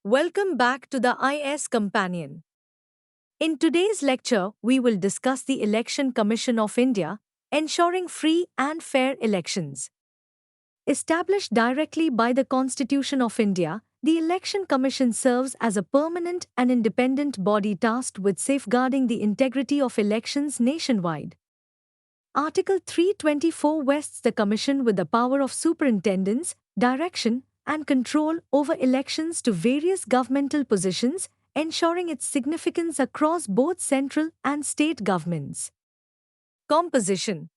Welcome back to the IS Companion. In today's lecture, we will discuss the Election Commission of India, ensuring free and fair elections. Established directly by the Constitution of India, the Election Commission serves as a permanent and independent body tasked with safeguarding the integrity of elections nationwide. Article 324 vests the Commission with the power of superintendence, direction, and control over elections to various governmental positions, ensuring its significance across both central and state governments. Composition.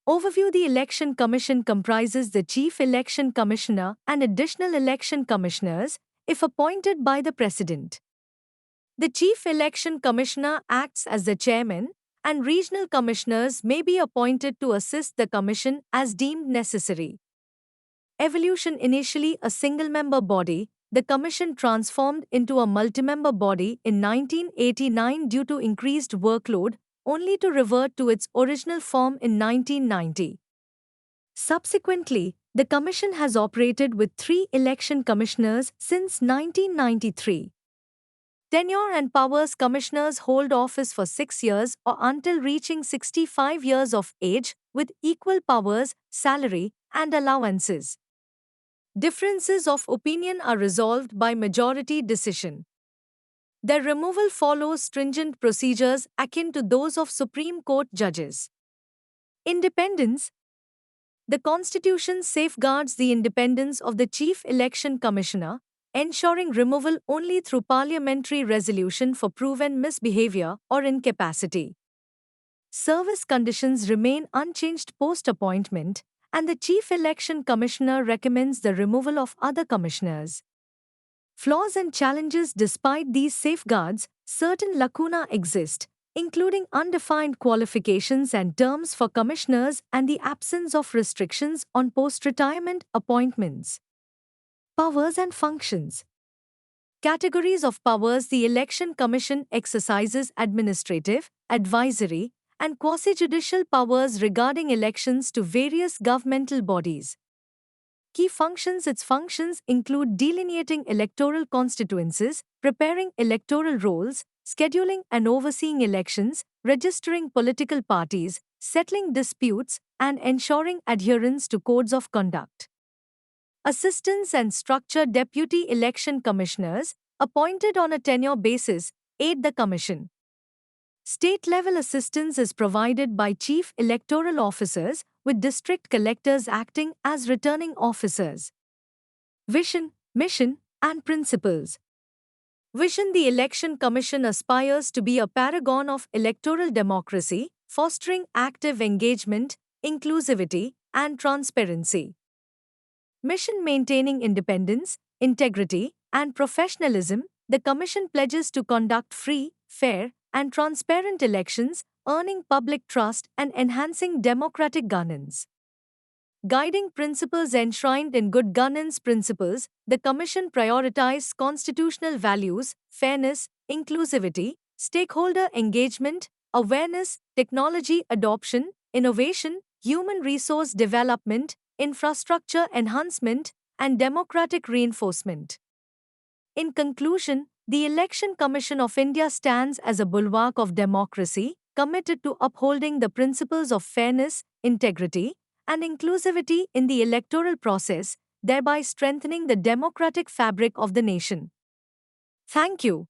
Overview. The Election Commission comprises the Chief Election Commissioner and additional election commissioners, if appointed by the President. The Chief Election Commissioner acts as the chairman, and regional commissioners may be appointed to assist the Commission as deemed necessary. Evolution. Initially a single-member body, the Commission transformed into a multi-member body in 1989 due to increased workload, only to revert to its original form in 1990. Subsequently, the Commission has operated with 3 election commissioners since 1993. Tenure and powers. Commissioners hold office for 6 years or until reaching 65 years of age, with equal powers, salary, and allowances. Differences of opinion are resolved by majority decision. Their removal follows stringent procedures akin to those of Supreme Court judges. Independence. The Constitution safeguards the independence of the Chief Election Commissioner, ensuring removal only through parliamentary resolution for proven misbehavior or incapacity. Service conditions remain unchanged post-appointment, and the Chief Election Commissioner recommends the removal of other commissioners. Flaws and challenges. Despite these safeguards, certain lacunae exist, including undefined qualifications and terms for commissioners and the absence of restrictions on post-retirement appointments. Powers and functions. Categories of powers. The Election Commission exercises administrative, advisory, and quasi-judicial powers regarding elections to various governmental bodies. Key functions. Its functions include delineating electoral constituencies, preparing electoral rolls, scheduling and overseeing elections, registering political parties, settling disputes, and ensuring adherence to codes of conduct. Assistants and structure. Deputy election commissioners, appointed on a tenure basis, aid the Commission. State-level assistance is provided by chief electoral officers, with district collectors acting as returning officers. Vision, mission, and principles. Vision. The Election Commission aspires to be a paragon of electoral democracy, fostering active engagement, inclusivity, and transparency. Mission. Maintaining independence, integrity, and professionalism, the Commission pledges to conduct free, fair, and transparent elections, earning public trust and enhancing democratic governance. Guiding principles. Enshrined in good governance principles, the Commission prioritizes constitutional values, fairness, inclusivity, stakeholder engagement, awareness, technology adoption, innovation, human resource development, infrastructure enhancement, and democratic reinforcement. In conclusion, the Election Commission of India stands as a bulwark of democracy, committed to upholding the principles of fairness, integrity, and inclusivity in the electoral process, thereby strengthening the democratic fabric of the nation. Thank you.